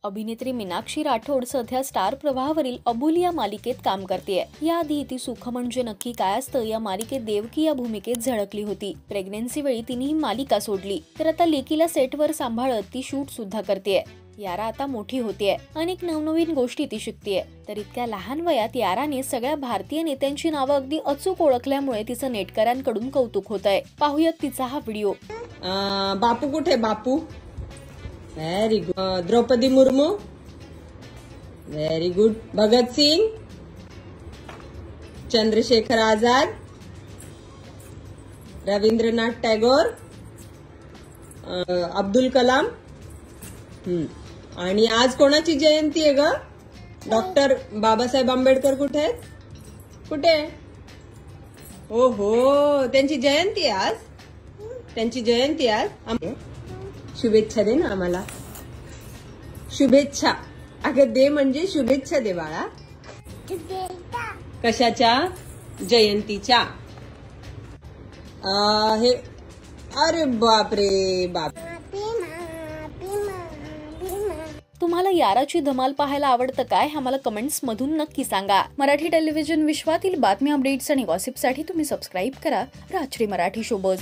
अभिनेत्री मीनाक्षी राठोड सध्या स्टार प्रवाहावरील अबोली या मालिकेत काम करतेय। याआधी ती सुख म्हणजे नक्की काय असतं या मालिकेत देवकी या भूमिकेत झळकली होती। प्रेग्नन्सी वेळी तिने ही मालिका सोडली, तर आता लेकीला सेटवर सांभाळत ती शूट सुद्धा करतेय। यारा आता मोठी होतीये, अनेक नवनवीन गोष्टी ती शिकतेय। तर इतक्या लहान वयात याराने सगळ्या भारतीय नेत्यांची नावं अगदी अचूक ओळखल्यामुळे तिचं नेटकऱ्यांकडून कौतुक होतंय। पाहूयात तिचा हा व्हिडिओ। बापू कुठे? Bapu very good. Draupadi Murmu very good. Bhagat Singh, Chandrashekhar Azad, Rabindranath Tagore, Abdul Kalam. आणि आज कोणाची जयंती आहे ग? डॉक्टर बाबासाहेब आंबेडकर कुठे आहेत? कुठे? ओहो, त्यांची जयंती आज। त्यांची जयंती आज। शुभेच्छा दे ना आम्हाला। शुभेच्छा अगं दे, म्हणजे शुभेच्छा दे बाळा। कशाच्या? जयंतीच्या। हे अरे बापरे बाप। तुम्हाला याराची धमाल पाहायला आवडतं काय? आम्हाला कमेंट्स मधून नक्की सांगा। मराठी टेलिव्हिजन विश्वातील बातमी, अपडेट्स आणि गॉसिपसाठी तुम्ही सबस्क्राईब करा राजश्री मराठी शोबज।